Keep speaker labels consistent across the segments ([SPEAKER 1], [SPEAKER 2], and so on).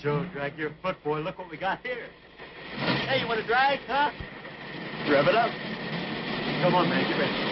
[SPEAKER 1] Joe, drag your foot, boy. Look what we got here. Hey, you want to drag, huh? Rev it up. Come on, man. Get ready.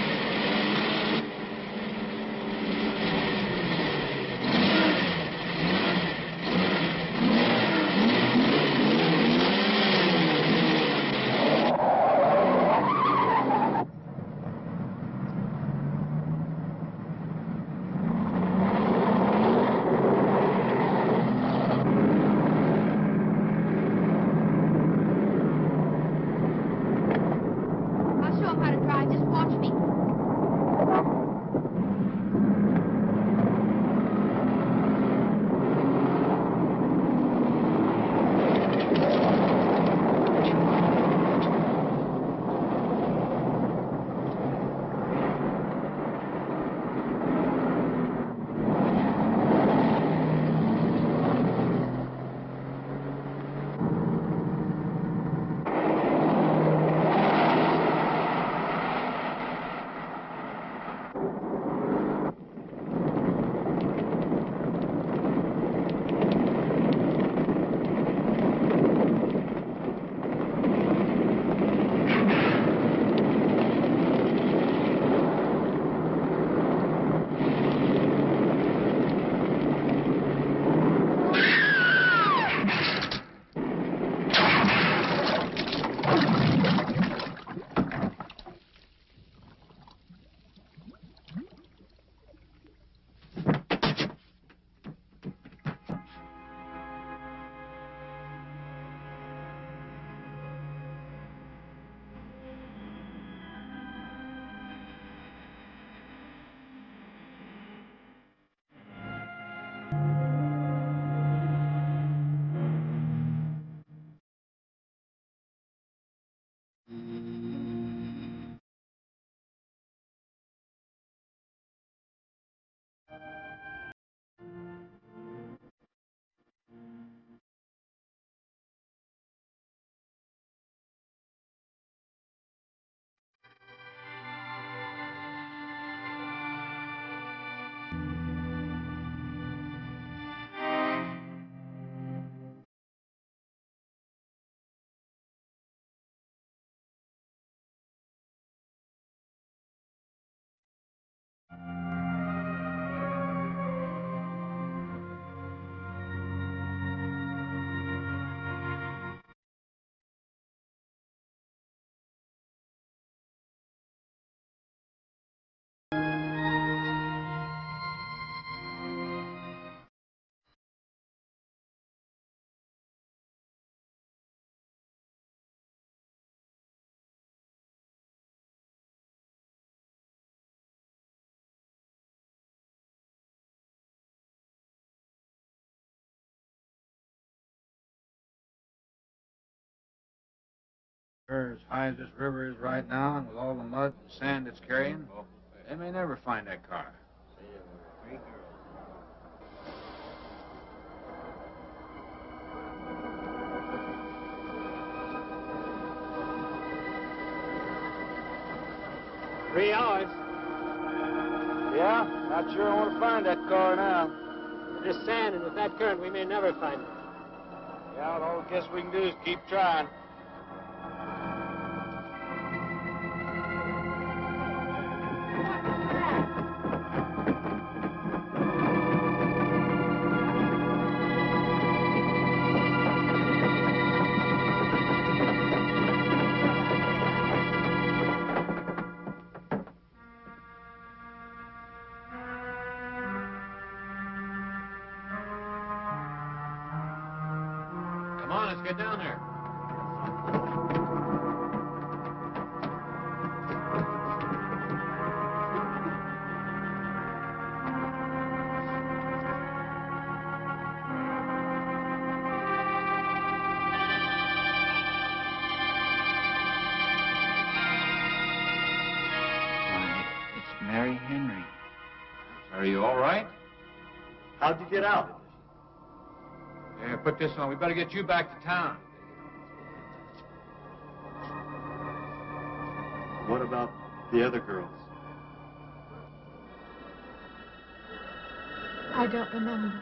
[SPEAKER 2] As high as this river is right now, and with all the mud and sand it's carrying, they may never find that car.
[SPEAKER 3] Three hours.
[SPEAKER 2] Yeah? Not sure I want to find that car now.
[SPEAKER 3] With this sand and with that current, we may never find it.
[SPEAKER 2] Yeah, well, all I guess we can do is keep trying.
[SPEAKER 1] Get down there.
[SPEAKER 2] It's Mary Henry. Are you all right?
[SPEAKER 1] How'd you get out?
[SPEAKER 2] Yeah, put this on. We better get you back to town.
[SPEAKER 1] What about the other girls?
[SPEAKER 4] I don't remember.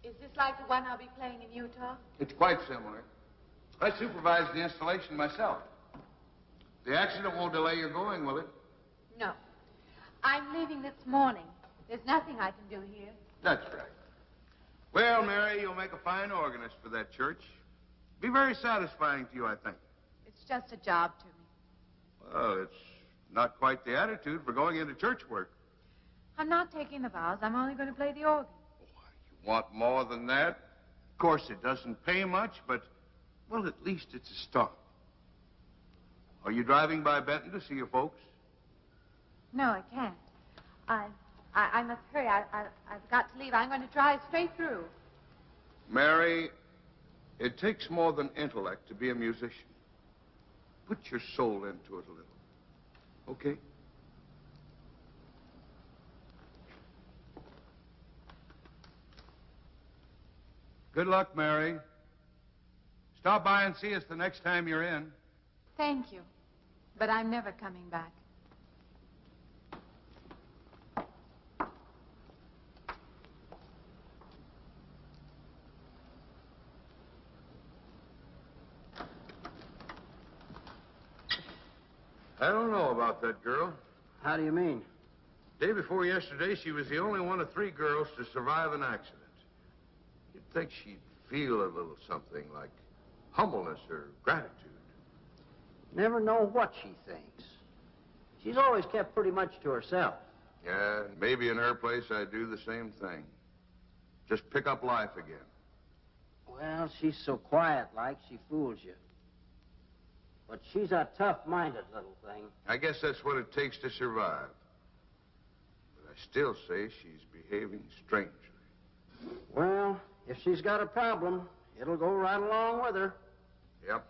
[SPEAKER 4] Is this like the one I'll be playing in Utah?
[SPEAKER 2] It's quite similar. I supervised the installation myself. The accident won't delay your going, will it?
[SPEAKER 4] No. I'm leaving this morning. There's nothing I can do here.
[SPEAKER 2] That's right. Well, Mary, you'll make a fine organist for that church. Be very satisfying to you, I think.
[SPEAKER 4] It's just a job to me.
[SPEAKER 2] Well, it's not quite the attitude for going into church work.
[SPEAKER 4] I'm not taking the vows. I'm only going to play the organ.
[SPEAKER 2] You want more than that? Of course, it doesn't pay much, but, well, at least it's a start. Are you driving by Benton to see your folks?
[SPEAKER 4] No, I can't. I must hurry. I've got to leave. I'm going to drive straight through.
[SPEAKER 2] Mary, it takes more than intellect to be a musician. Put your soul into it a little. Okay? Good luck, Mary. Stop by and see us the next time you're in.
[SPEAKER 4] Thank you. But I'm never coming back.
[SPEAKER 2] I don't know about that girl.
[SPEAKER 1] How do you mean?
[SPEAKER 2] Day before yesterday, she was the only one of 3 girls to survive an accident. You'd think she'd feel a little something like humbleness or gratitude.
[SPEAKER 1] Never know what she thinks. She's always kept pretty much to herself.
[SPEAKER 2] Yeah, maybe in her place I'd do the same thing. Just pick up life again.
[SPEAKER 1] Well, she's so quiet-like, she fools you. But she's a tough-minded little thing.
[SPEAKER 2] I guess that's what it takes to survive. But I still say she's behaving strangely.
[SPEAKER 1] Well, if she's got a problem, it'll go right along with her.
[SPEAKER 2] Yep.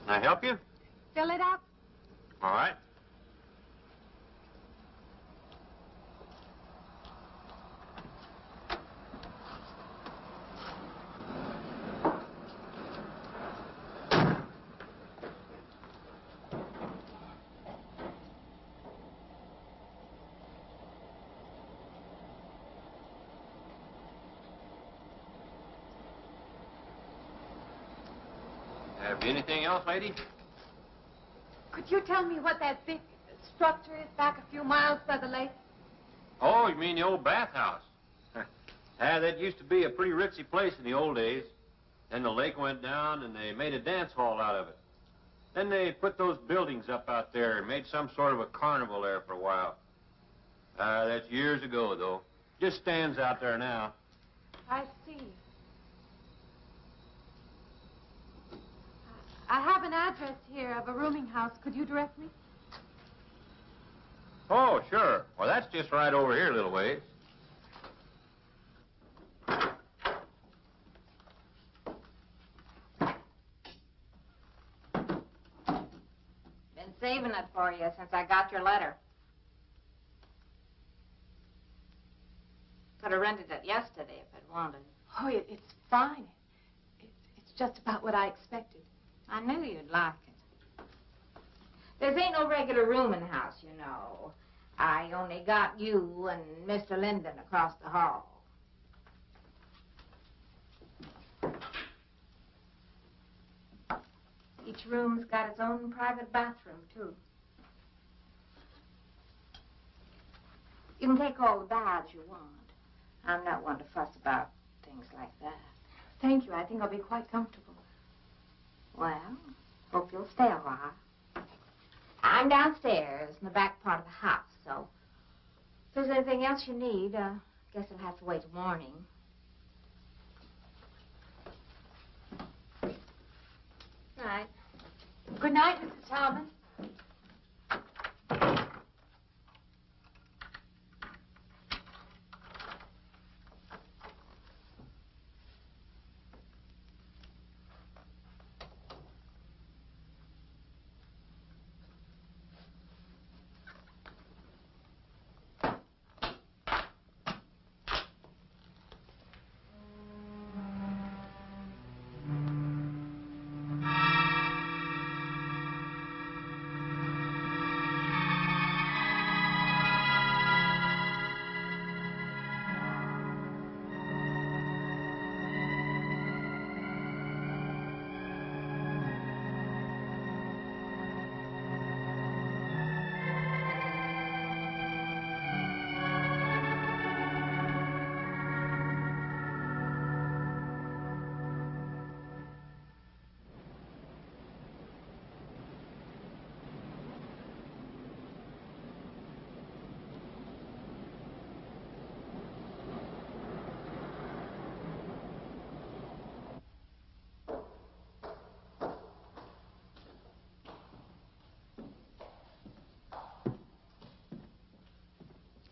[SPEAKER 1] Can I help you?
[SPEAKER 4] Fill it up.
[SPEAKER 1] All right. Have you anything else, lady?
[SPEAKER 4] Could you tell me what that big structure is back a few miles by the lake?
[SPEAKER 1] Oh, you mean the old bathhouse? That used to be a pretty ritzy place in the old days. Then the lake went down and they made a dance hall out of it. Then they put those buildings up out there and made some sort of a carnival there for a while. That's years ago, though. Just stands out there now.
[SPEAKER 4] I see. I have an address here of a rooming house. Could you direct me?
[SPEAKER 1] Oh, sure. Well, that's just right over here a little ways.
[SPEAKER 5] Been saving it for you since I got your letter. Could have rented it yesterday if I'd wanted.
[SPEAKER 4] Oh, it's fine. It's just about what I expected.
[SPEAKER 5] I knew you'd like it. There ain't no regular rooming house, you know. I only got you and Mr. Linden across the hall. Each room's got its own private bathroom, too. You can take all the baths you want. I'm not one to fuss about things like that.
[SPEAKER 4] Thank you. I think I'll be quite comfortable.
[SPEAKER 5] Well, hope you'll stay a while. I'm downstairs in the back part of the house, so if there's anything else you need, guess it'll have to wait till morning. Right.
[SPEAKER 4] Good night, Mrs. Talman.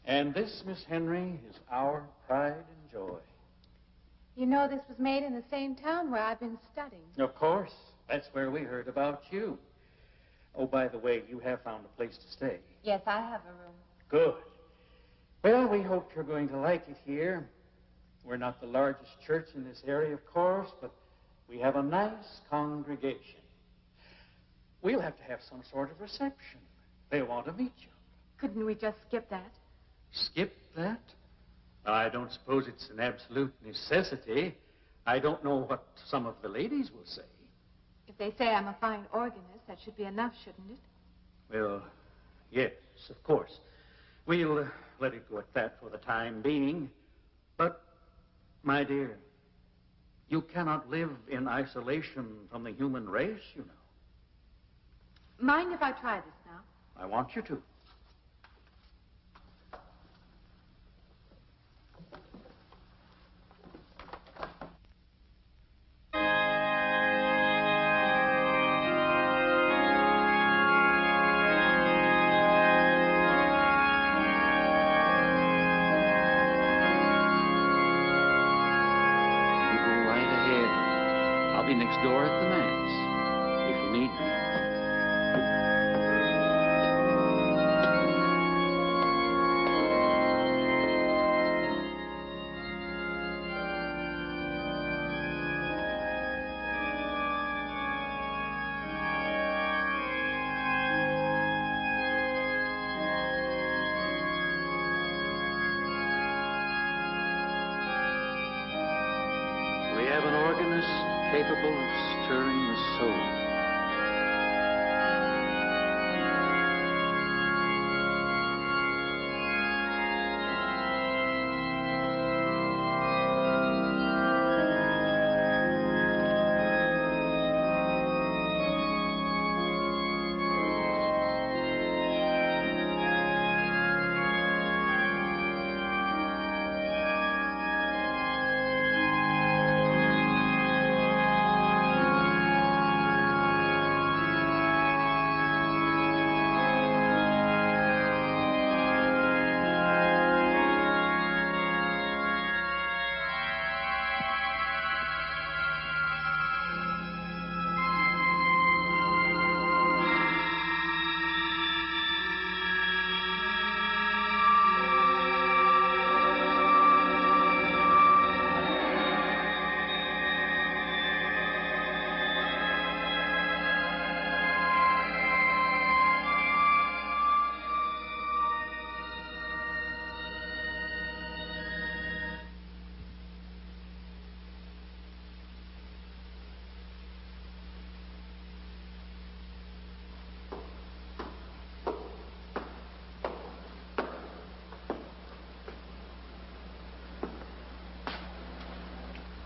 [SPEAKER 6] And this, Miss Henry, is our pride and joy.
[SPEAKER 4] You know this was made in the same town where I've been studying.
[SPEAKER 6] Of course. That's where we heard about you. Oh, by the way, you have found a place to stay.
[SPEAKER 4] Yes, I have a room.
[SPEAKER 6] Good. Well, we hope you're going to like it here. We're not the largest church in this area, of course, but we have a nice congregation. We'll have to have some sort of reception. They'll want to meet you.
[SPEAKER 4] Couldn't we just skip that?
[SPEAKER 6] Skip that? I don't suppose it's an absolute necessity. I don't know what some of the ladies will say.
[SPEAKER 4] If they say I'm a fine organist, that should be enough, shouldn't it?
[SPEAKER 6] Well, yes, of course. We'll let it go at that for the time being. But, my dear, you cannot live in isolation from the human race, you know.
[SPEAKER 4] Mind if I try this now?
[SPEAKER 6] I want you to. Next door at the manse. If you need me. We have an organist capable of stirring the soul.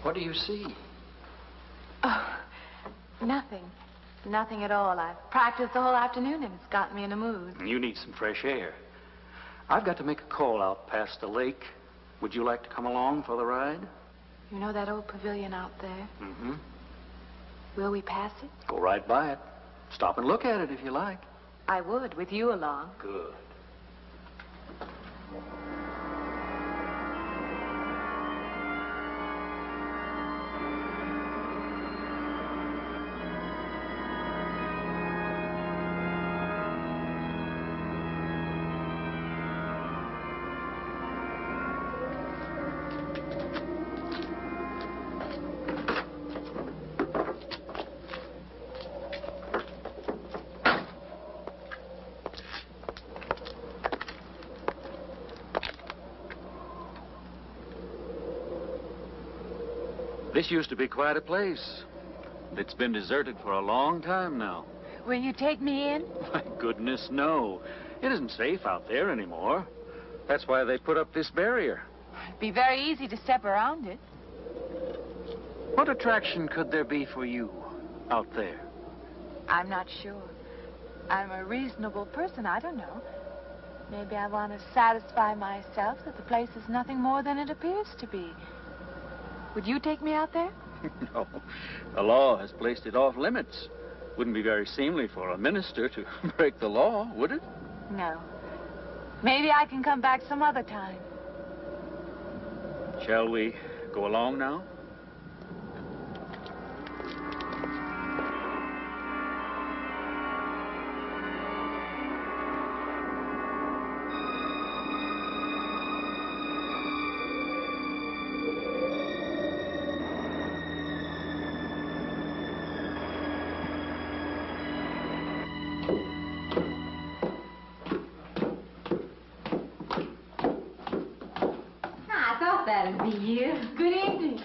[SPEAKER 6] What do you see?
[SPEAKER 4] Oh, nothing. Nothing at all. I've practiced the whole afternoon and it's gotten me in a mood.
[SPEAKER 6] You need some fresh air. I've got to make a call out past the lake. Would you like to come along for the ride?
[SPEAKER 4] You know that old pavilion out there?
[SPEAKER 6] Mm-hmm.
[SPEAKER 4] Will we pass it?
[SPEAKER 6] Go right by it. Stop and look at it if you like.
[SPEAKER 4] I would, with you along.
[SPEAKER 6] Good. This used to be quite a place. It's been deserted for a long time now.
[SPEAKER 4] Will you take me in?
[SPEAKER 6] My goodness, no. It isn't safe out there anymore. That's why they put up this barrier.
[SPEAKER 4] It'd be very easy to step around it.
[SPEAKER 6] What attraction could there be for you out there?
[SPEAKER 4] I'm not sure. I'm a reasonable person. I don't know. Maybe I want to satisfy myself that the place is nothing more than it appears to be. Would you take me out there?
[SPEAKER 6] No. The law has placed it off limits. Wouldn't be very seemly for a minister to break the law, would it?
[SPEAKER 4] No. Maybe I can come back some other time.
[SPEAKER 6] Shall we go along now?
[SPEAKER 5] That'd be you.
[SPEAKER 4] Good evening.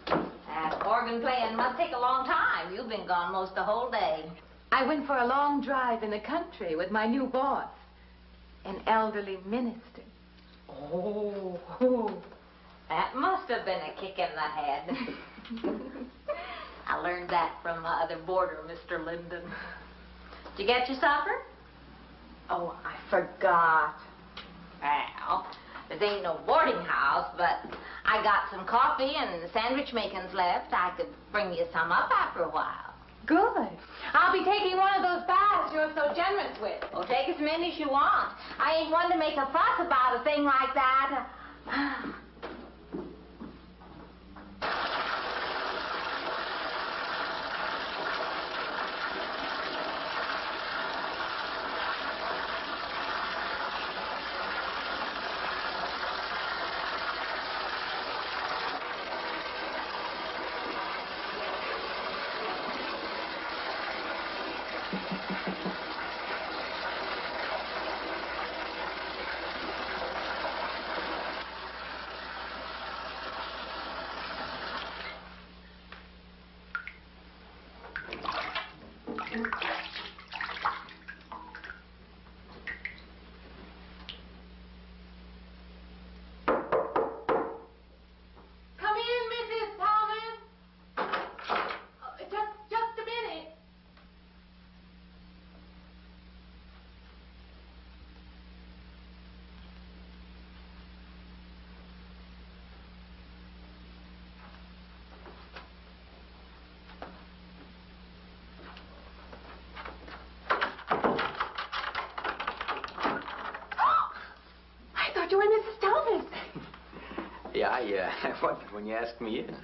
[SPEAKER 5] That organ playing must take a long time. You've been gone most the whole day.
[SPEAKER 4] I went for a long drive in the country with my new boss, an elderly minister.
[SPEAKER 5] Oh, that must have been a kick in the head. I learned that from my other boarder, Mr. Linden. Did you get your supper?
[SPEAKER 4] Oh, I forgot.
[SPEAKER 5] Well, this ain't no boarding house, but I got some coffee and sandwich makings left. I could bring you some up after a while.
[SPEAKER 4] Good. I'll be taking one of those baths you're so generous with.
[SPEAKER 5] Well, take as many as you want. I ain't one to make a fuss about a thing like that.
[SPEAKER 4] You were Mrs. Thomas.
[SPEAKER 7] Yeah, I wondered when you asked me in.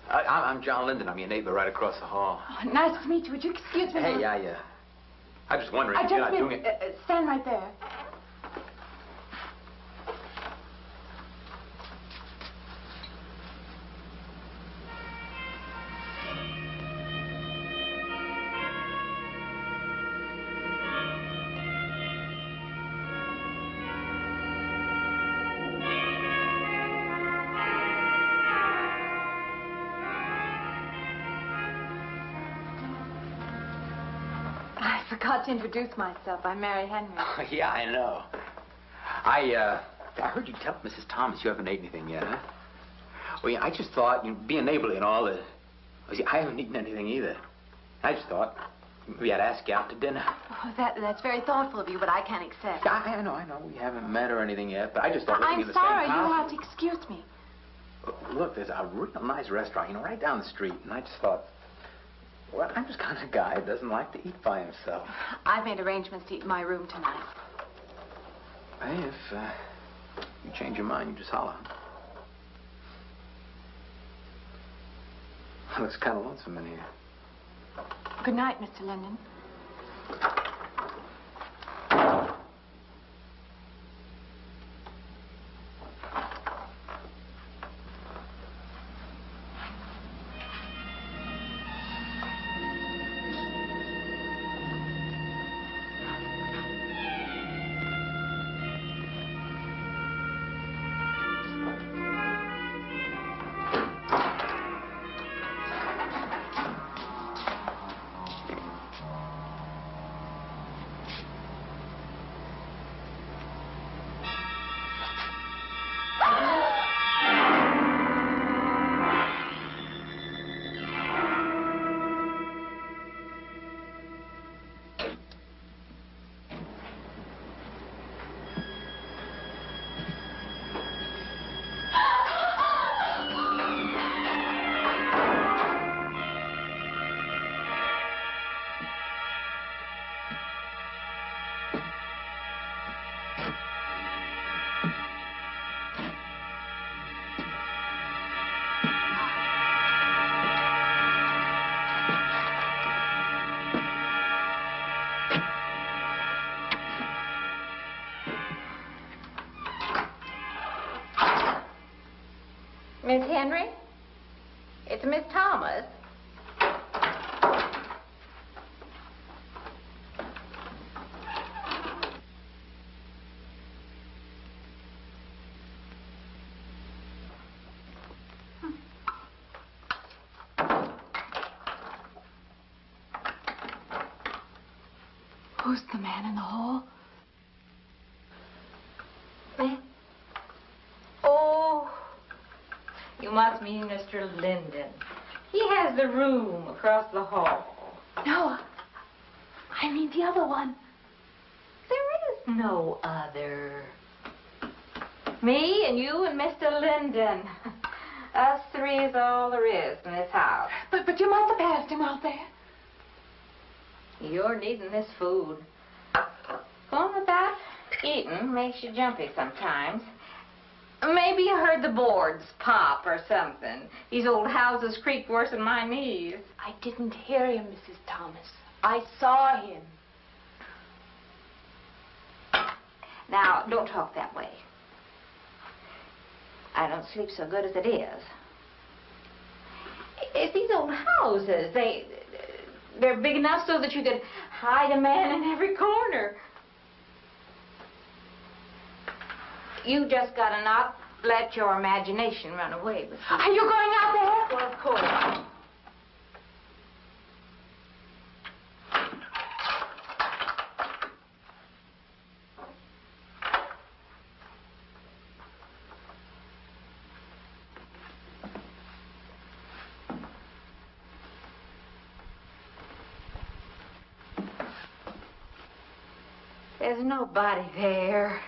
[SPEAKER 7] I'm John Linden. I'm your neighbor right across the hall.
[SPEAKER 4] Oh, nice to meet you. Would you excuse me?
[SPEAKER 7] Hey, I'm just wondering if you're not doing it.
[SPEAKER 4] Stand right there. I forgot to introduce myself. I'm Mary Henry.
[SPEAKER 7] Oh, yeah, I know. I heard you tell Mrs. Thomas you haven't ate anything yet, huh? Well, yeah, I just thought, being neighborly and all, I haven't eaten anything either. I just thought maybe I'd ask you out to dinner.
[SPEAKER 4] Oh, that's very thoughtful of you, but I can't accept.
[SPEAKER 7] Yeah, I know. We haven't met or anything yet, but I just thought
[SPEAKER 4] I'm
[SPEAKER 7] in the
[SPEAKER 4] sorry.
[SPEAKER 7] same house.
[SPEAKER 4] You'll have to excuse me.
[SPEAKER 7] Look, there's a real nice restaurant, right down the street, and I just thought, well, I'm just kind of a guy that doesn't like to eat by himself.
[SPEAKER 4] I've made arrangements to eat in my room tonight.
[SPEAKER 7] Hey, if you change your mind, you just holler. Well, it's kind of lonesome in here.
[SPEAKER 4] Good night, Mr. Linden.
[SPEAKER 5] Miss Henry? It's Miss Thomas.
[SPEAKER 4] Who's the man in the hall?
[SPEAKER 5] Oh, you must mean Mr. Linden. He has the room across the hall.
[SPEAKER 4] No, I mean the other one.
[SPEAKER 5] There is no other. Me and you and Mr. Linden. Us three is all there is in this house.
[SPEAKER 4] But you must have passed him out there.
[SPEAKER 5] You're needing this food. Going without eating makes you jumpy sometimes. Maybe you heard the boards pop or something. These old houses creak worse than my knees.
[SPEAKER 4] I didn't hear him, Mrs. Thomas. I saw him.
[SPEAKER 5] Now, don't talk that way. I don't sleep so good as it is. It's these old houses. They're big enough so that you could hide a man in every corner. You just gotta not let your imagination run away with you. Are you going out there? Well, of course. There's nobody there.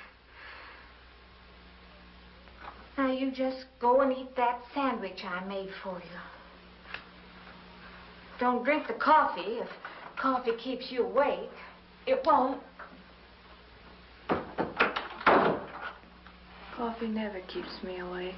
[SPEAKER 5] Now, you just go and eat that sandwich I made for you. Don't drink the coffee. If coffee keeps you awake, it won't.
[SPEAKER 4] Coffee never keeps me awake.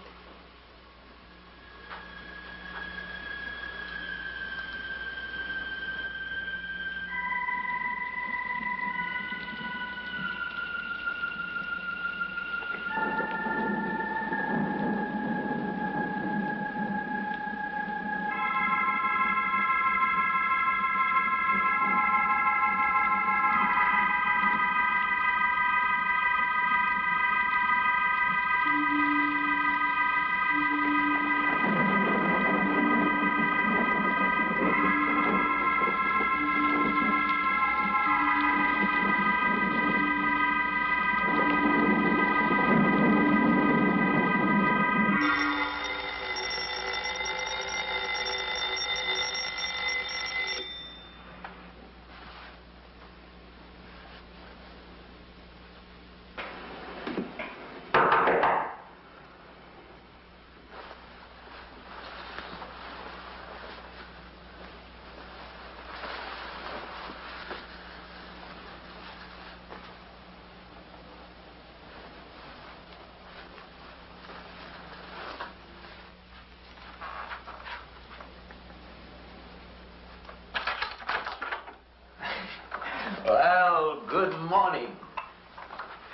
[SPEAKER 7] Well, good morning.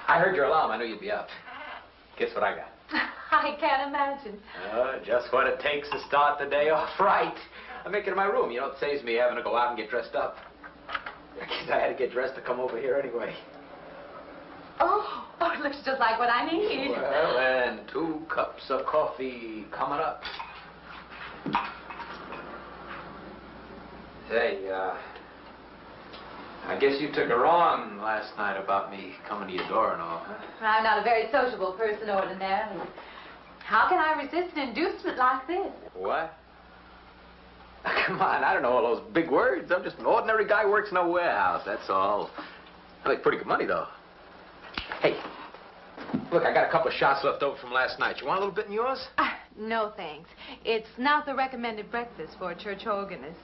[SPEAKER 7] I heard your alarm. I knew you'd be up. Guess what I got?
[SPEAKER 5] I can't imagine.
[SPEAKER 7] Just what it takes to start the day off right. I make it in my room. You know, it saves me having to go out and get dressed up. I guess I had to get dressed to come over here anyway.
[SPEAKER 5] Oh, it looks just like what I need.
[SPEAKER 7] Well, and 2 cups of coffee coming up. Say, I guess you took her on last night about me coming to your door and all, huh?
[SPEAKER 4] I'm not a very sociable person ordinarily. How can I resist an inducement like this?
[SPEAKER 7] What? Come on, I don't know all those big words. I'm just an ordinary guy who works in a warehouse, that's all. I make pretty good money, though. Hey, look, I got a couple of shots left over from last night. You want a little bit in yours?
[SPEAKER 4] No, thanks. It's not the recommended breakfast for a church organist.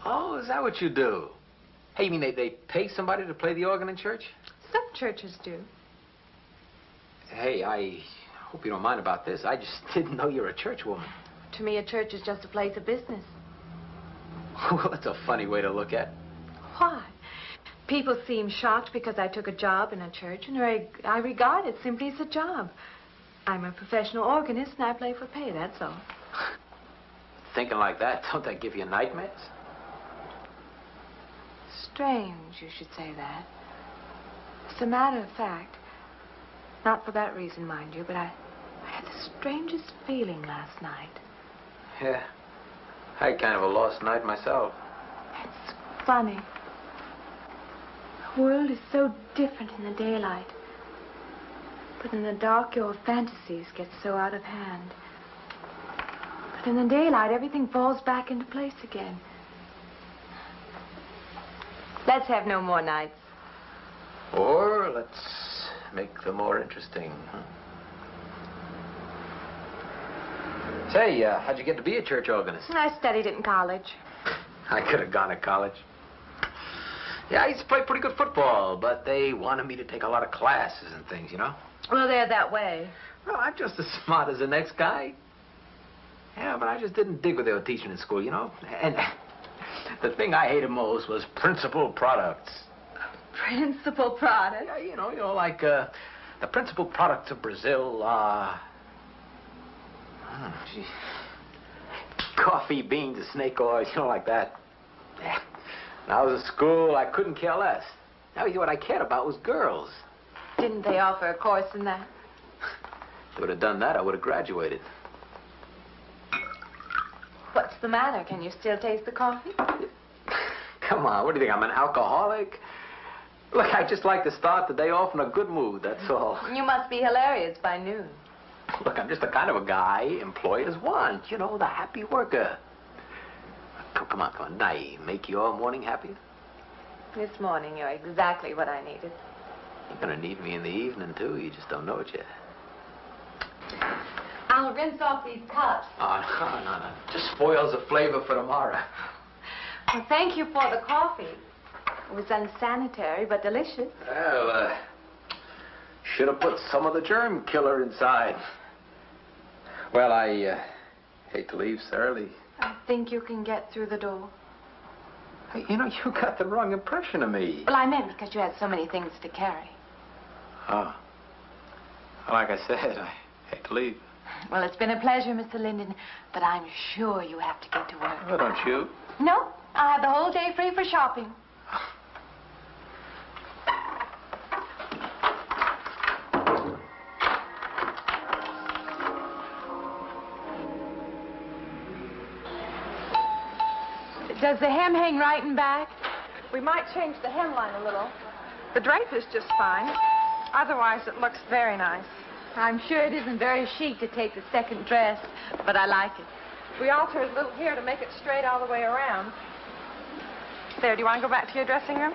[SPEAKER 7] Oh, is that what you do? Hey, you mean they pay somebody to play the organ in church?
[SPEAKER 4] Some churches do.
[SPEAKER 7] Hey, I hope you don't mind about this. I just didn't know you're a church woman.
[SPEAKER 4] To me, a church is just a place of business.
[SPEAKER 7] Well, that's a funny way to look at it.
[SPEAKER 4] Why? People seem shocked because I took a job in a church, and I regard it simply as a job. I'm a professional organist, and I play for pay, that's all.
[SPEAKER 7] Thinking like that, don't that give you nightmares?
[SPEAKER 4] Strange you should say that. As a matter of fact, not for that reason, mind you, but I had the strangest feeling last night.
[SPEAKER 7] Yeah, I had kind of a lost night myself.
[SPEAKER 4] It's funny. The world is so different in the daylight. But in the dark, your fantasies get so out of hand. But in the daylight, everything falls back into place again. Let's have no more nights.
[SPEAKER 7] Or let's make them more interesting. Say, how'd you get to be a church organist?
[SPEAKER 4] I studied it in college.
[SPEAKER 7] I could have gone to college. Yeah, I used to play pretty good football, but they wanted me to take a lot of classes and things, you know?
[SPEAKER 4] Well, they're that way.
[SPEAKER 7] Well, I'm just as smart as the next guy. Yeah, but I just didn't dig what they were teaching in school, you know? And the thing I hated most was principal products.
[SPEAKER 4] Principal product?
[SPEAKER 7] Yeah, you know, like, the principal products of Brazil are... coffee, beans, snake oil, you know, like that. Yeah. When I was at school, I couldn't care less. Now, what I cared about was girls.
[SPEAKER 4] Didn't they offer a course in that?
[SPEAKER 7] If they would have done that, I would have graduated.
[SPEAKER 4] What's the matter? Can you still taste the coffee?
[SPEAKER 7] Come on, what do you think, I'm an alcoholic? Look, I just like to start the day off in a good mood, that's all.
[SPEAKER 4] You must be hilarious by noon.
[SPEAKER 7] Look, I'm just the kind of a guy employers want. You know, the happy worker. Come on. Did I make your morning happier?
[SPEAKER 4] This morning, you're exactly what I needed.
[SPEAKER 7] You're gonna need me in the evening, too. You just don't know it yet.
[SPEAKER 4] I'll rinse off these cups.
[SPEAKER 7] Oh, no. Just spoils the flavor for tomorrow.
[SPEAKER 4] Well, thank you for the coffee. It was unsanitary, but delicious.
[SPEAKER 7] Well, should have put some of the germ killer inside. Well, I hate to leave so early.
[SPEAKER 4] I think you can get through the door.
[SPEAKER 7] Hey, you know, you got the wrong impression of me.
[SPEAKER 4] Well, I meant because you had so many things to carry.
[SPEAKER 7] Oh. Like I said, I hate to leave.
[SPEAKER 4] Well, it's been a pleasure, Mr. Linden, but I'm sure you have to get to work.
[SPEAKER 7] Oh, don't you?
[SPEAKER 4] No, I have the whole day free for shopping. Does the hem hang right and back?
[SPEAKER 8] We might change the hemline a little. The drape is just fine. Otherwise, it looks very nice.
[SPEAKER 4] I'm sure it isn't very chic to take the second dress, but I like it.
[SPEAKER 8] We altered a little here to make it straight all the way around. There, do you want to go back to your dressing room?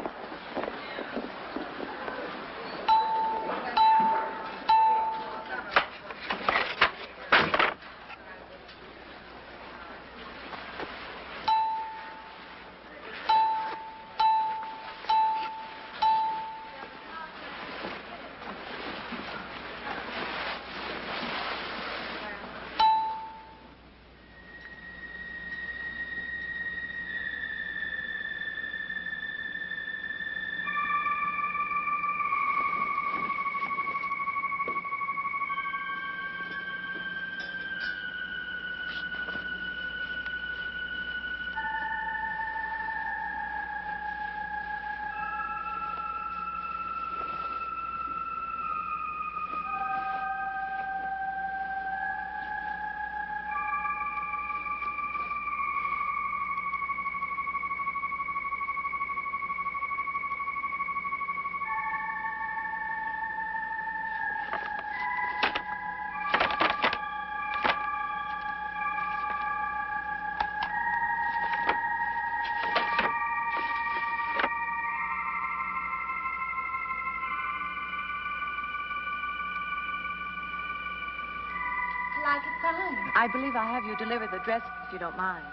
[SPEAKER 4] I believe I have you deliver the dress, if you don't mind.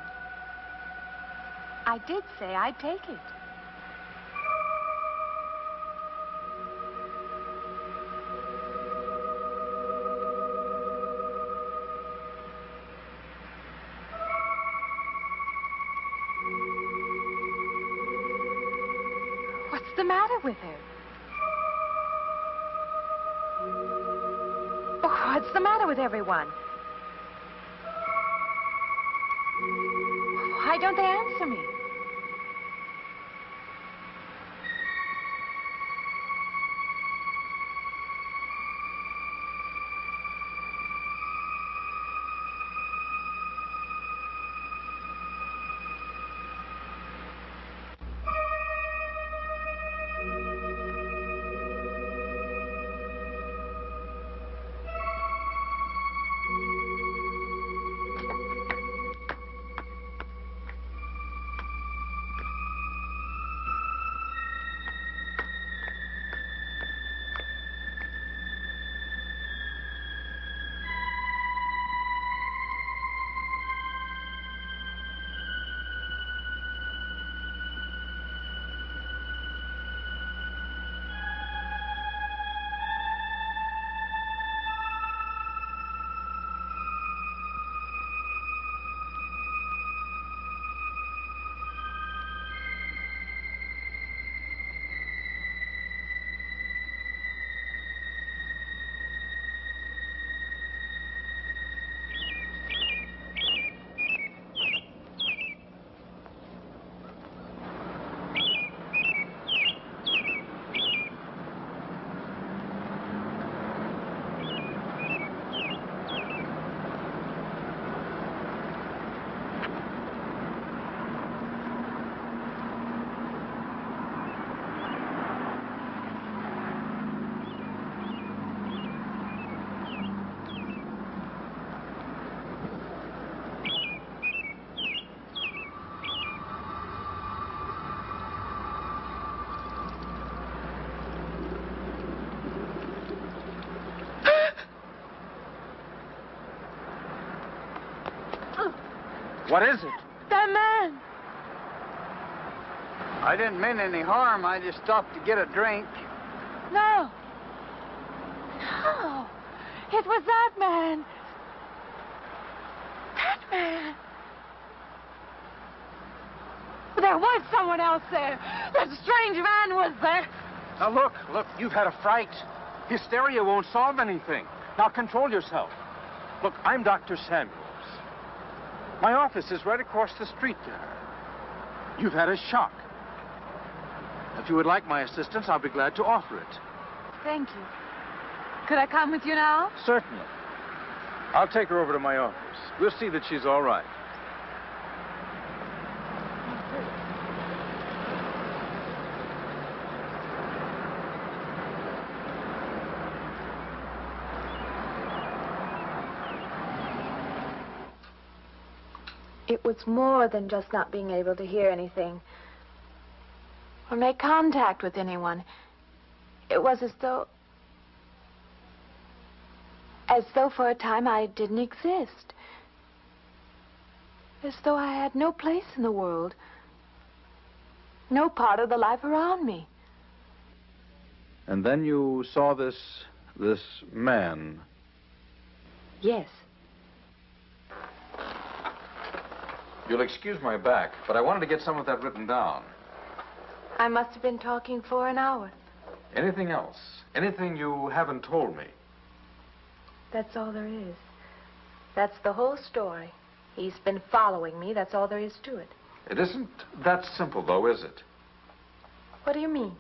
[SPEAKER 4] I did say I'd take it. What's the matter with her? Oh, what's the matter with everyone? Why don't they answer me?
[SPEAKER 9] What is it?
[SPEAKER 4] That man.
[SPEAKER 9] I didn't mean any harm. I just stopped to get a drink.
[SPEAKER 4] No. No. It was that man. That man. There was someone else there. That strange man was there.
[SPEAKER 9] Now, look, you've had a fright. Hysteria won't solve anything. Now, control yourself. Look, I'm Dr. Samuels. My office is right across the street there. You've had a shock. If you would like my assistance, I'll be glad to offer it.
[SPEAKER 4] Thank you. Could I come with you now?
[SPEAKER 9] Certainly. I'll take her over to my office. We'll see that she's all right.
[SPEAKER 4] It was more than just not being able to hear anything or make contact with anyone. It was as though for a time I didn't exist. As though I had no place in the world. No part of the life around me.
[SPEAKER 2] And then you saw this man.
[SPEAKER 4] Yes.
[SPEAKER 2] You'll excuse my back, but I wanted to get some of that written down.
[SPEAKER 4] I must have been talking for an hour.
[SPEAKER 2] Anything else? Anything you haven't told me?
[SPEAKER 4] That's all there is. That's the whole story. He's been following me. That's all there is to it.
[SPEAKER 2] It isn't that simple, though, is it?
[SPEAKER 4] What do you mean?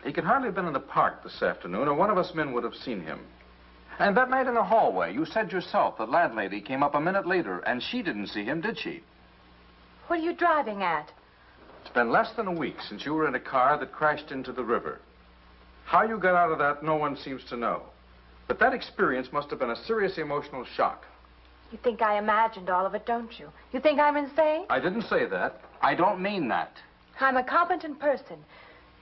[SPEAKER 2] He could hardly have been in the park this afternoon, or one of us men would have seen him. And that night in the hallway, you said yourself the landlady came up a minute later, and she didn't see him, did she?
[SPEAKER 4] What are you driving at?
[SPEAKER 2] It's been less than a week since you were in a car that crashed into the river. How you got out of that, no one seems to know. But that experience must have been a serious emotional shock.
[SPEAKER 4] You think I imagined all of it, don't you? You think I'm insane?
[SPEAKER 2] I didn't say that. I don't mean that.
[SPEAKER 4] I'm a competent person.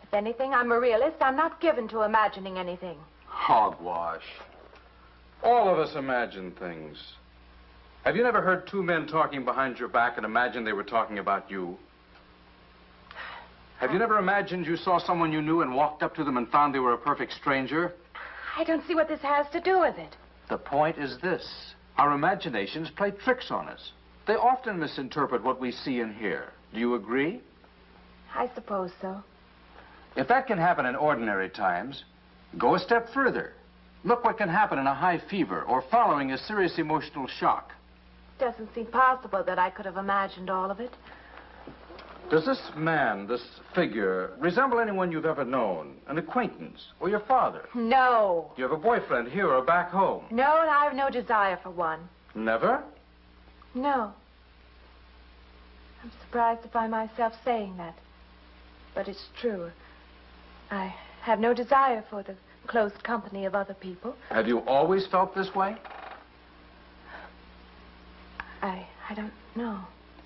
[SPEAKER 4] If anything, I'm a realist. I'm not given to imagining anything.
[SPEAKER 2] Hogwash. All of us imagine things. Have you never heard two men talking behind your back and imagined they were talking about you? Have you never imagined you saw someone you knew and walked up to them and found they were a perfect stranger?
[SPEAKER 4] I don't see what this has to do with it.
[SPEAKER 2] The point is this. Our imaginations play tricks on us. They often misinterpret what we see and hear. Do you agree?
[SPEAKER 4] I suppose so.
[SPEAKER 2] If that can happen in ordinary times, go a step further. Look what can happen in a high fever or following a serious emotional shock.
[SPEAKER 4] Doesn't seem possible that I could have imagined all of it.
[SPEAKER 2] Does this man, this figure, resemble anyone you've ever known? An acquaintance? Or your father?
[SPEAKER 4] No.
[SPEAKER 2] Do you have a boyfriend here or back home?
[SPEAKER 4] No, and I have no desire for one.
[SPEAKER 2] Never?
[SPEAKER 4] No. I'm surprised to find myself saying that. But it's true. I have no desire for the close company of other people.
[SPEAKER 2] Have you always felt this way?
[SPEAKER 4] I don't know.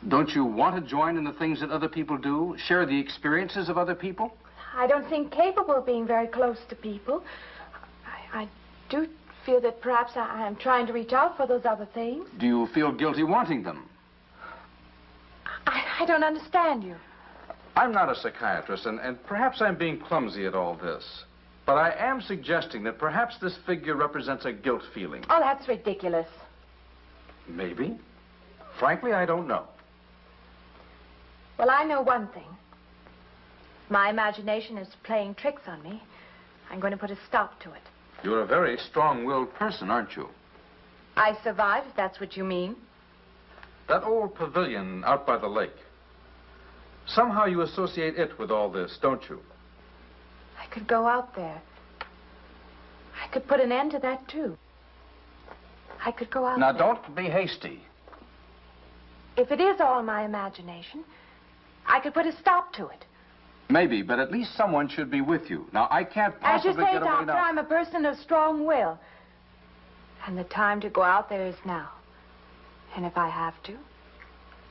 [SPEAKER 2] Don't you want to join in the things that other people do? Share the experiences of other people?
[SPEAKER 4] I don't seem capable of being very close to people. I do feel that perhaps I am trying to reach out for those other things.
[SPEAKER 2] Do you feel guilty wanting them?
[SPEAKER 4] I don't understand you.
[SPEAKER 2] I'm not a psychiatrist, and perhaps I'm being clumsy at all this. But I am suggesting that perhaps this figure represents a guilt feeling.
[SPEAKER 4] Oh, that's ridiculous.
[SPEAKER 2] Maybe. Frankly, I don't know.
[SPEAKER 4] Well, I know one thing. If my imagination is playing tricks on me, I'm going to put a stop to it.
[SPEAKER 2] You're a very strong-willed person, aren't you?
[SPEAKER 4] I survived, if that's what you mean.
[SPEAKER 2] That old pavilion out by the lake. Somehow you associate it with all this, don't you?
[SPEAKER 4] I could go out there. I could put an end to that, too. I could go out
[SPEAKER 2] Now,
[SPEAKER 4] there.
[SPEAKER 2] don't be hasty.
[SPEAKER 4] If it is all my imagination, I could put a stop to it.
[SPEAKER 2] Maybe, but at least someone should be with you. Now, I can't
[SPEAKER 4] As you
[SPEAKER 2] possibly
[SPEAKER 4] say,
[SPEAKER 2] get away
[SPEAKER 4] Doctor,
[SPEAKER 2] now.
[SPEAKER 4] I'm a person of strong will. And the time to go out there is now. And if I have to,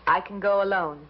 [SPEAKER 4] I can go alone.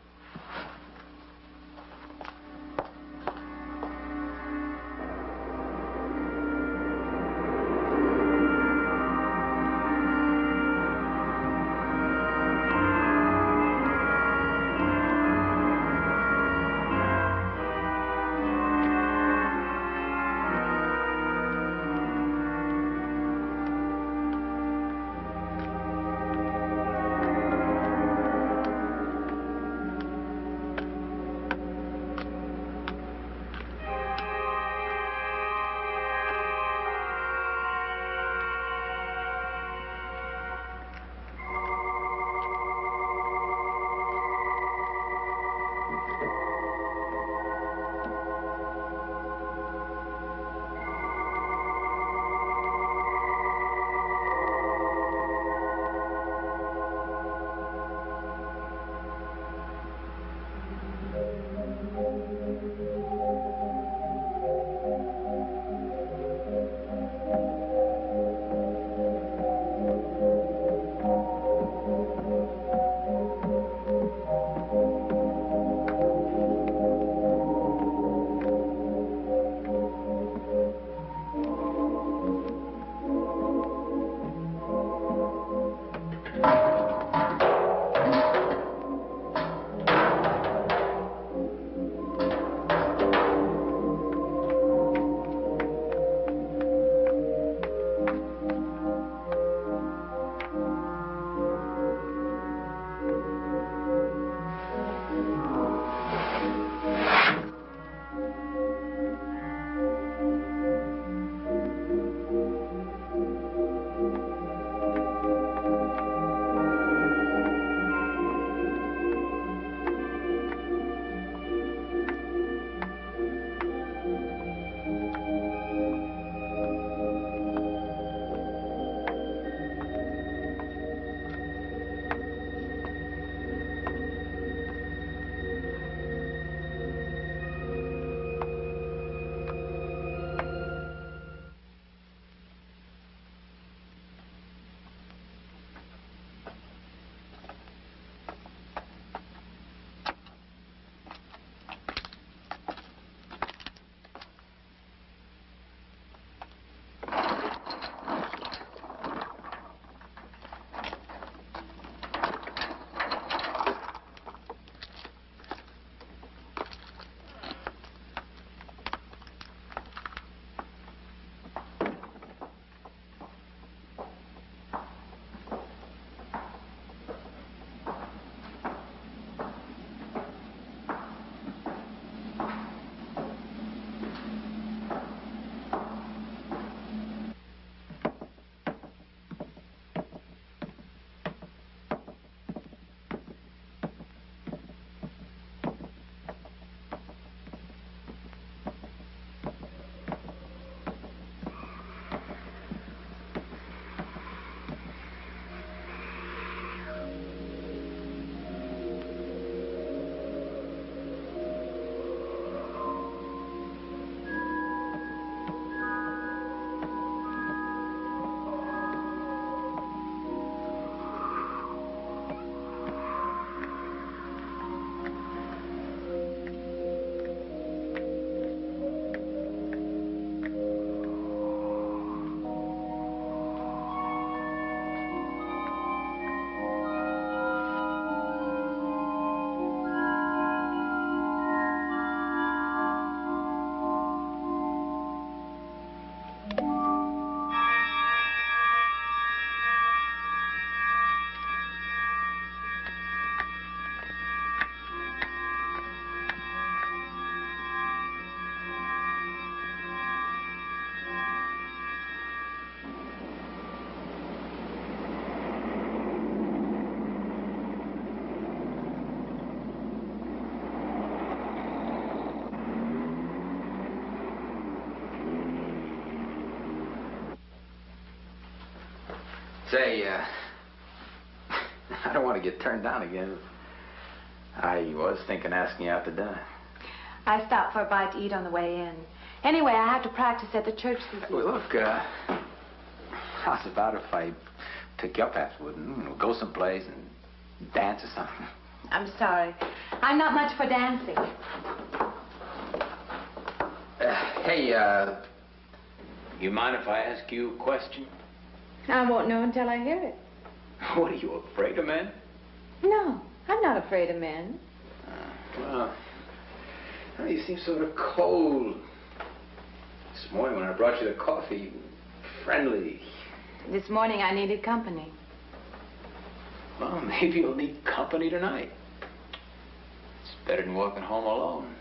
[SPEAKER 7] Say, I don't want to get turned down again. I was thinking asking you out to dinner.
[SPEAKER 4] I stopped for a bite to eat on the way in. Anyway, I have to practice at the church this evening.
[SPEAKER 7] Well, look, how's about if I took you up afterward and go someplace and dance or something?
[SPEAKER 4] I'm sorry. I'm not much for dancing.
[SPEAKER 7] Hey, you mind if I ask you a question?
[SPEAKER 4] I won't know until I hear it.
[SPEAKER 7] What, are you afraid of men?
[SPEAKER 4] No, I'm not afraid of men.
[SPEAKER 7] Well, you seem sort of cold. This morning when I brought you the coffee, friendly.
[SPEAKER 4] This morning I needed company.
[SPEAKER 7] Well, maybe you'll need company tonight. It's better than walking home alone.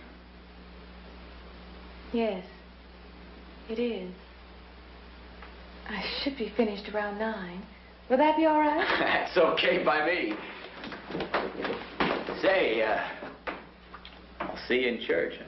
[SPEAKER 4] Yes, it is. I should be finished around 9. Will that be all right?
[SPEAKER 7] That's okay by me. Say, I'll see you in church. Huh?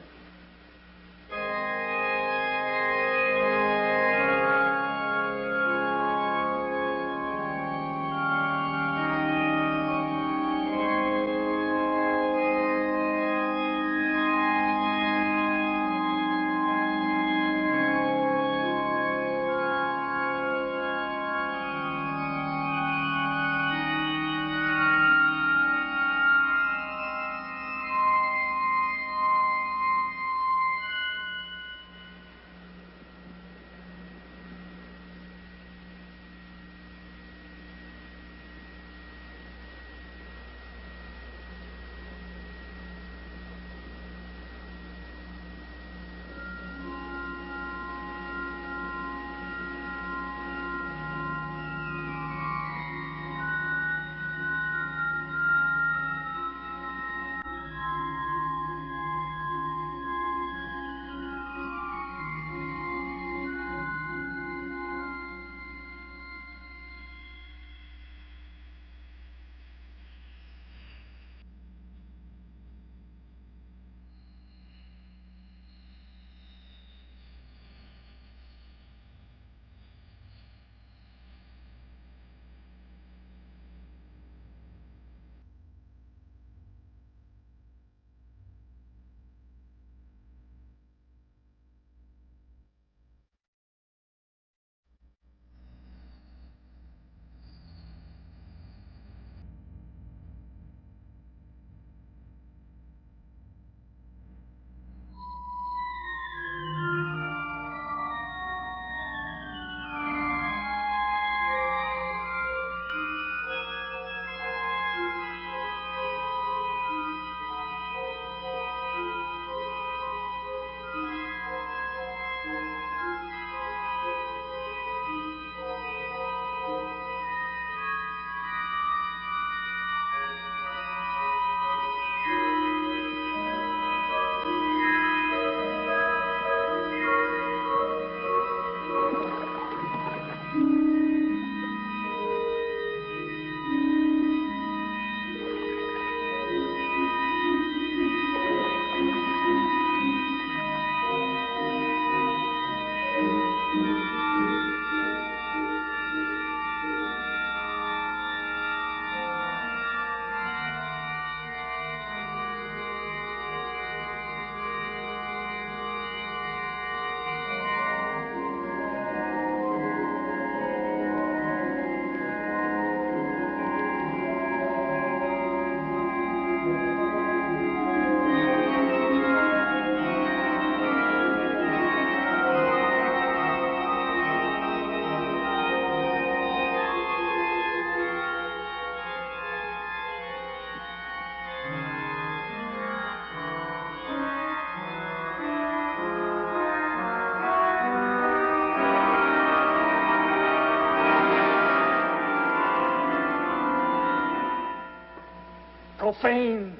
[SPEAKER 6] Profane,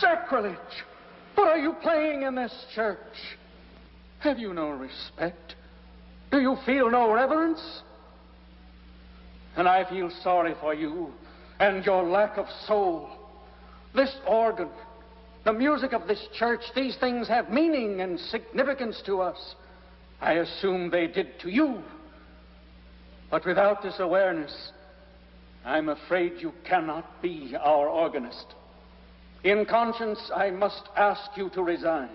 [SPEAKER 6] sacrilege. What are you playing in this church? Have you no respect? Do you feel no reverence? And I feel sorry for you and your lack of soul. This organ, the music of this church, these things have meaning and significance to us. I assume they did to you. But without this awareness, I'm afraid you cannot be our organist. In conscience, I must ask you to resign.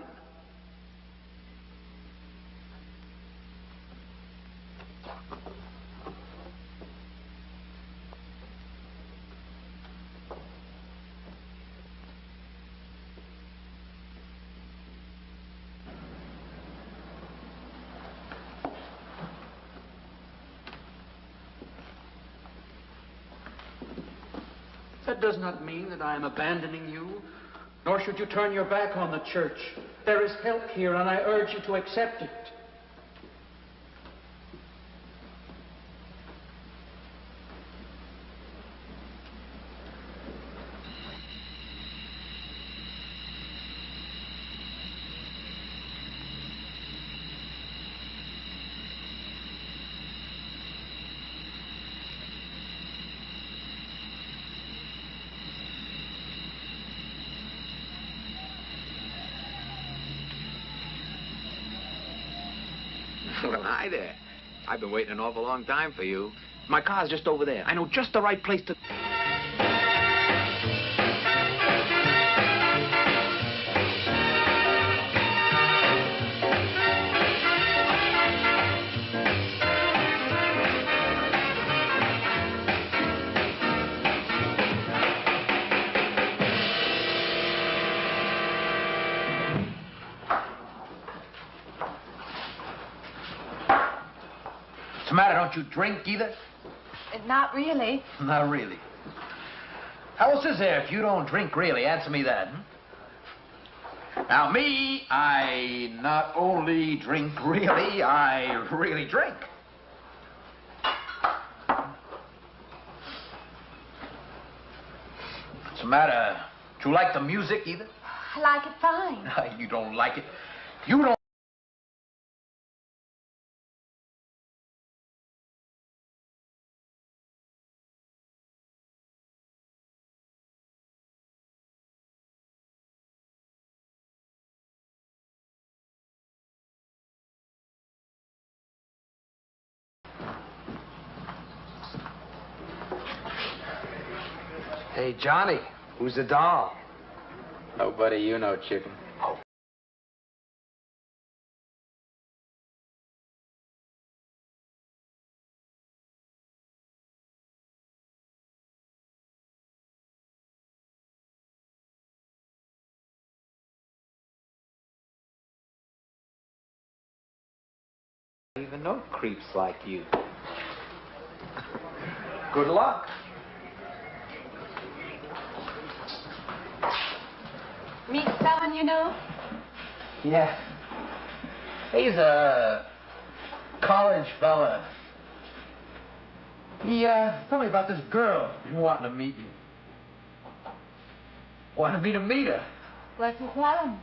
[SPEAKER 6] That does not mean that I am abandoning you, nor should you turn your back on the church. There is help here, and I urge you to accept it.
[SPEAKER 7] Well, hi there. I've been waiting an awful long time for you. My car's just over there. I know just the right place to... What's the matter? Don't you drink either?
[SPEAKER 4] Not really.
[SPEAKER 7] Not really. How else is there if you don't drink really? Answer me that. Now, me, I not only drink really, I really drink. What's the matter? Do you like the music either?
[SPEAKER 4] I like it fine.
[SPEAKER 7] You don't like it. You don't.
[SPEAKER 10] Hey, Johnny, who's the doll?
[SPEAKER 7] Nobody you know, chicken. I even know creeps like you. Good luck.
[SPEAKER 4] Meet someone you know?
[SPEAKER 7] Yeah. He's a college fella. He told me about this girl wanting to meet you. Wanted me to meet her.
[SPEAKER 4] What's his name?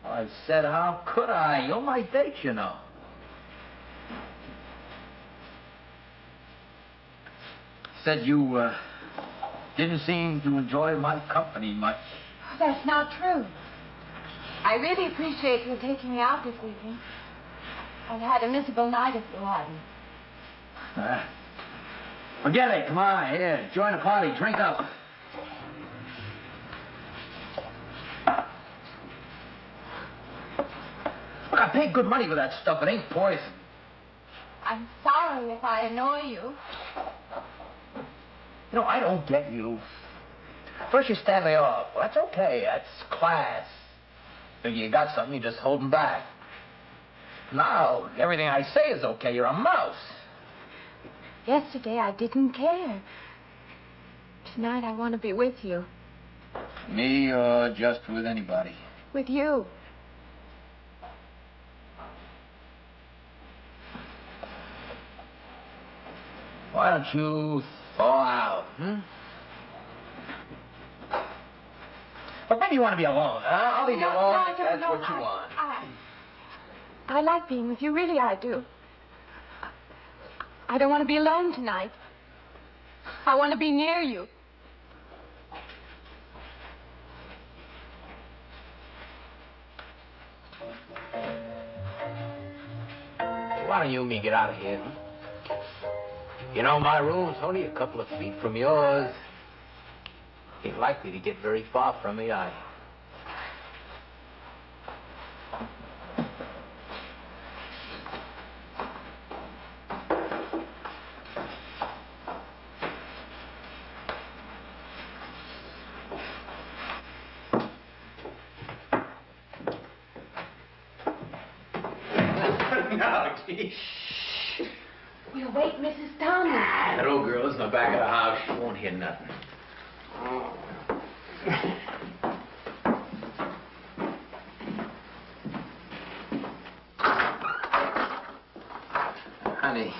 [SPEAKER 7] I said, how could I? You're my date, you know. Said you didn't seem to enjoy my company much.
[SPEAKER 4] That's not true. I really appreciate you taking me out this evening. I've had a miserable night if you hadn't.
[SPEAKER 7] Forget it. Come on, here. Join the party. Drink up. Look, I paid good money for that stuff. It ain't poison.
[SPEAKER 4] I'm sorry if I annoy you.
[SPEAKER 7] You know, I don't get you. First you stand me off. Well, that's okay. That's class. If you got something, you just hold 'em back. Now, everything I say is okay. You're a mouse.
[SPEAKER 4] Yesterday I didn't care. Tonight I want to be with you.
[SPEAKER 7] Me or just with anybody?
[SPEAKER 4] With you.
[SPEAKER 7] Why don't you thaw out, But maybe you want to be alone. I'll leave you alone if that's what you want.
[SPEAKER 4] I like being with you. Really, I do. I don't want to be alone tonight. I want to be near you.
[SPEAKER 7] Why don't you and me get out of here? You know, my room's only a couple of feet from yours. Ain't likely to get very far from me, are you? No, gee.
[SPEAKER 4] We'll wake Mrs. Thomas.
[SPEAKER 7] That old girl is in the back of the house. She won't hear nothing. Honey,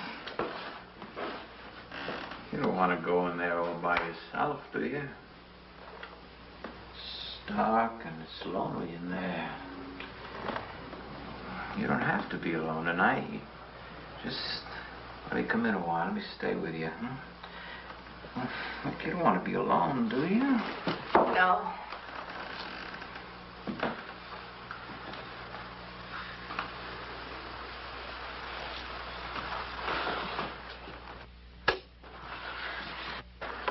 [SPEAKER 7] you don't want to go in there all by yourself, do you? It's dark and it's lonely in there. You don't have to be alone tonight. Just let me come in a while. Let me stay with you. Look, you don't want to be alone, do you?
[SPEAKER 4] No.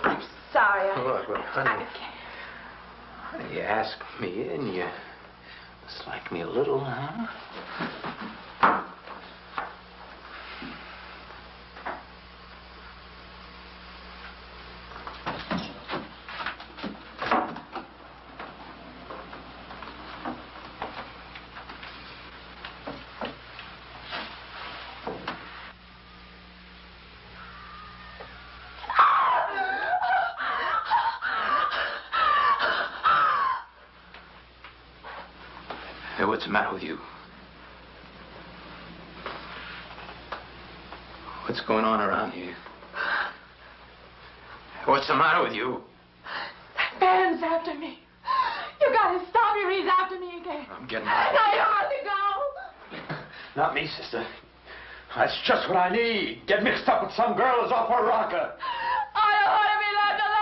[SPEAKER 4] I'm sorry.
[SPEAKER 7] Look, honey. You asked me in, you dislike me a little, huh? Hey, what's the matter with you? What's going on around here? What's the matter with you?
[SPEAKER 8] That man's after me. You gotta stop him. He's after me again.
[SPEAKER 7] I'm getting out.
[SPEAKER 8] I don't want to go.
[SPEAKER 9] Not me, sister. That's just what I need. Get mixed up with some girl who's off her rocker.
[SPEAKER 8] I don't want to be left alone.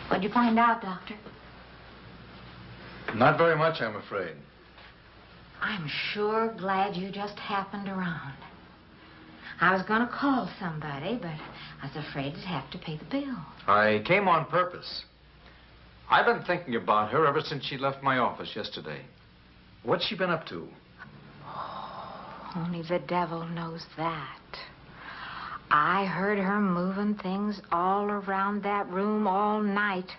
[SPEAKER 5] What'd you find out, Doctor?
[SPEAKER 2] Not very much, I'm afraid.
[SPEAKER 5] I'm sure glad you just happened around. I was going to call somebody, but I was afraid to have to pay the bill.
[SPEAKER 11] I came on purpose. I've been thinking about her ever since she left my office yesterday. What's she been up to?
[SPEAKER 5] Only the devil knows that. I heard her moving things all around that room all night.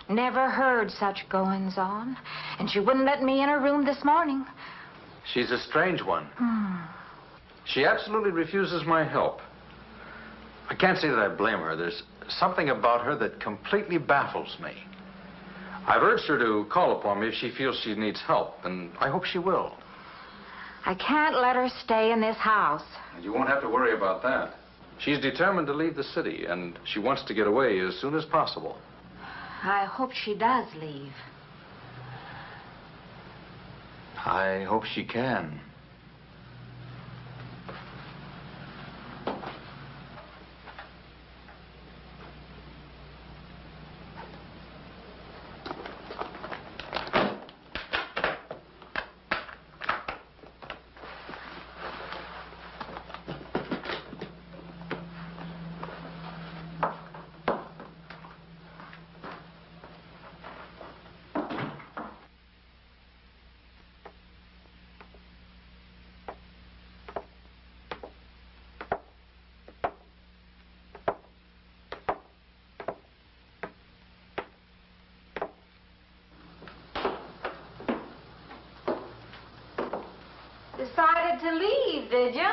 [SPEAKER 5] Never heard such goings on. And she wouldn't let me in her room this morning.
[SPEAKER 11] She's a strange one. She absolutely refuses my help. I can't say that I blame her. There's something about her that completely baffles me. I've urged her to call upon me if she feels she needs help, and I hope she will.
[SPEAKER 5] I can't let her stay in this house.
[SPEAKER 11] You won't have to worry about that. She's determined to leave the city, and she wants to get away as soon as possible.
[SPEAKER 5] I hope she does leave.
[SPEAKER 11] I hope she can.
[SPEAKER 5] decided to leave, did you?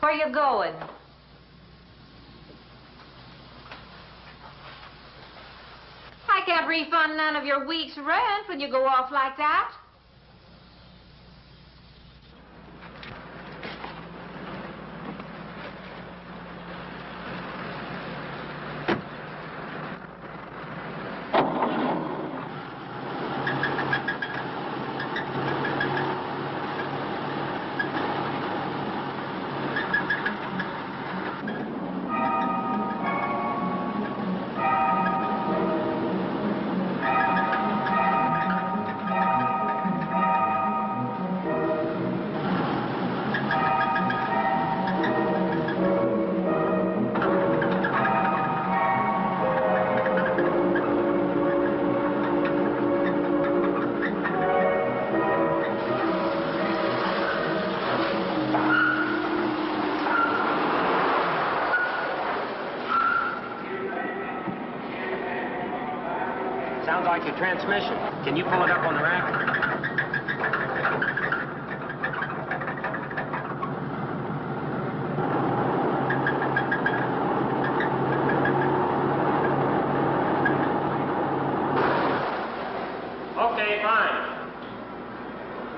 [SPEAKER 5] Where you going? I can't refund none of your week's rent when you go off like that.
[SPEAKER 3] Sounds like your transmission. Can you pull it up on the rack? Okay, fine.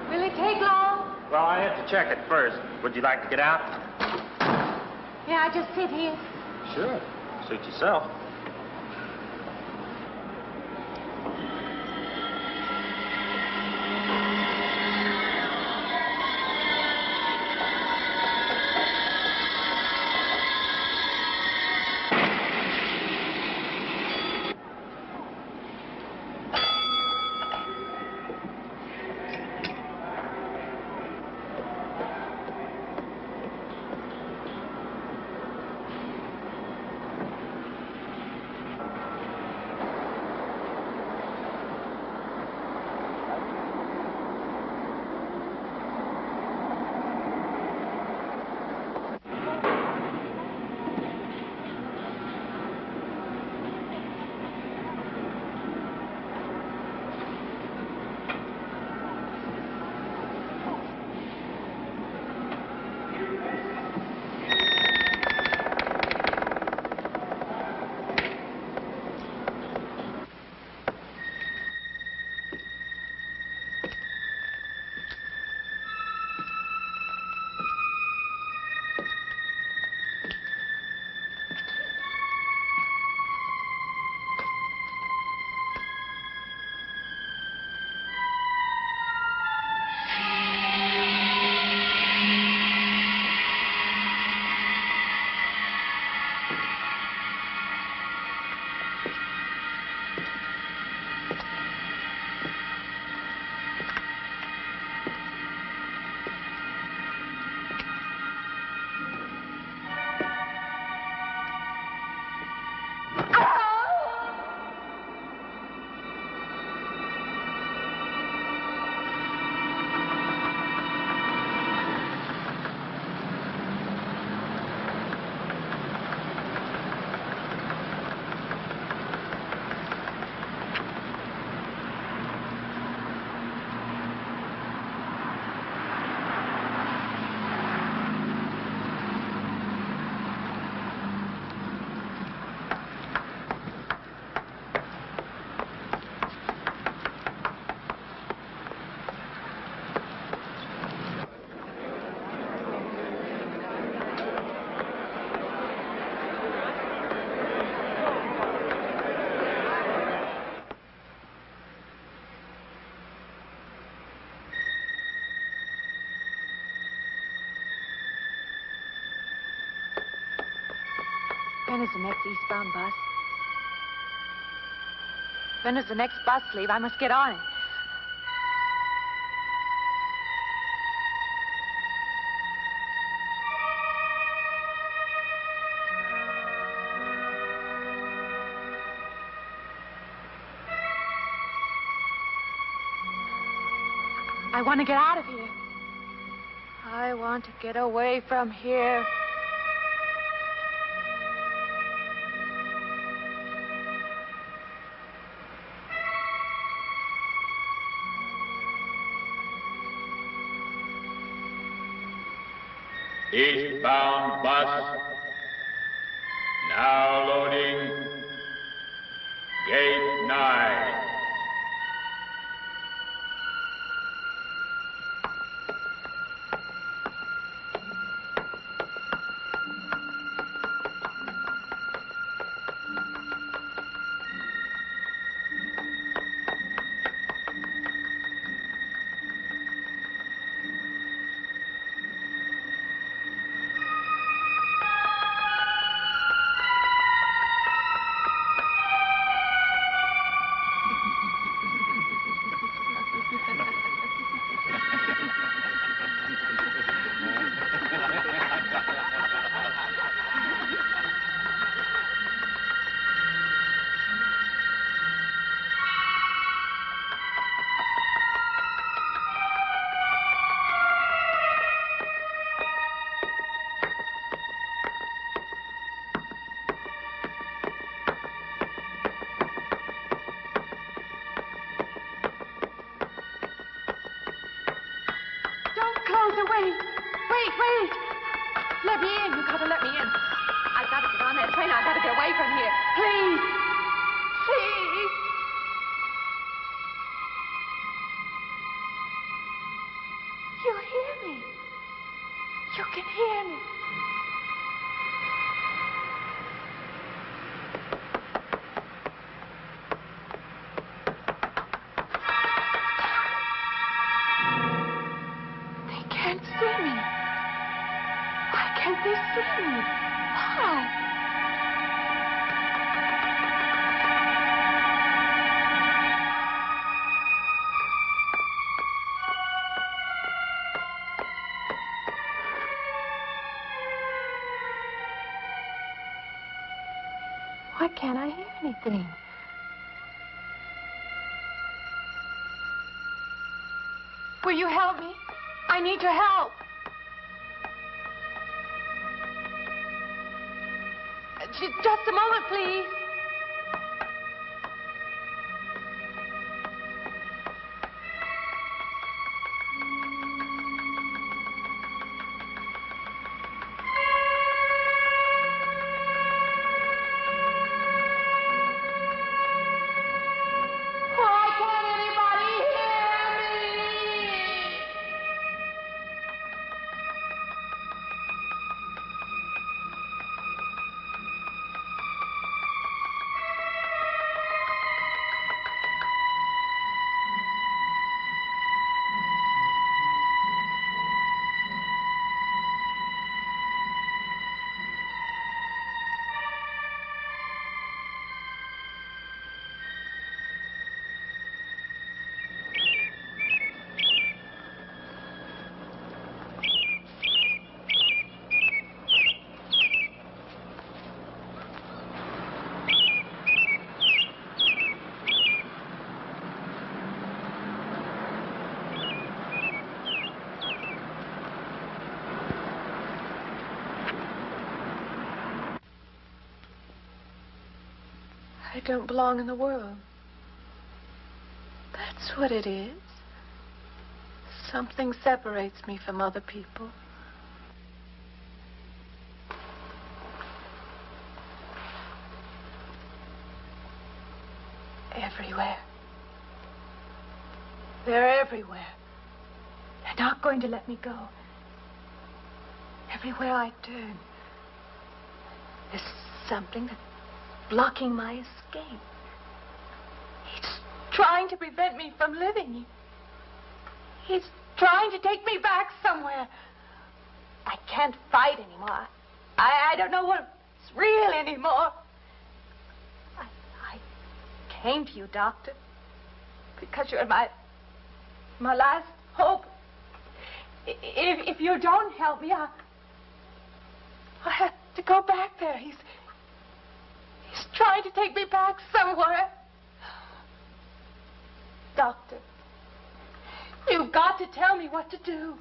[SPEAKER 5] Will it take long?
[SPEAKER 3] Well, I have to check it first. Would you like to get out?
[SPEAKER 5] May I just sit here?
[SPEAKER 3] Sure. Suit yourself.
[SPEAKER 4] When is the next eastbound bus? When does the next bus leave? I must get on it. I want to get out of here. I want to get away from here.
[SPEAKER 12] Eastbound bus. Now loading. Gate 9.
[SPEAKER 8] Wait. Let me in. You gotta let me in. I gotta get on that train. I gotta get away from here. Please. Please. You hear me. You can hear me. They see me. Why? Why can't I hear anything? Will you help me? I need your help. Just a moment, please. Why can't anybody hear me? I don't belong in the world. That's what it is. Something separates me from other people. Everywhere. They're everywhere. They're not going to let me go. Everywhere I turn, there's something that's blocking my escape. He's trying to prevent me from living. He's trying to take me back somewhere. I can't fight anymore. I don't know what's real anymore. I came to you, Doctor, because you're my last hope. If you don't help me, I'll have to go back there. He's trying to take me back somewhere. Doctor, you've got to tell me what to do.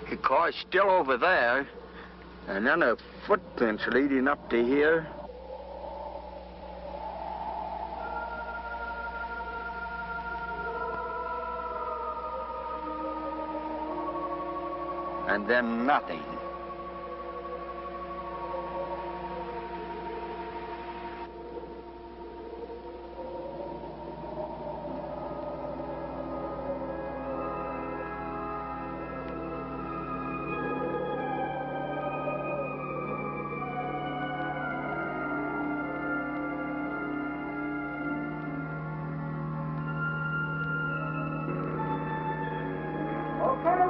[SPEAKER 13] The car's still over there. And then the footprints leading up to here. And then nothing.
[SPEAKER 14] Okay,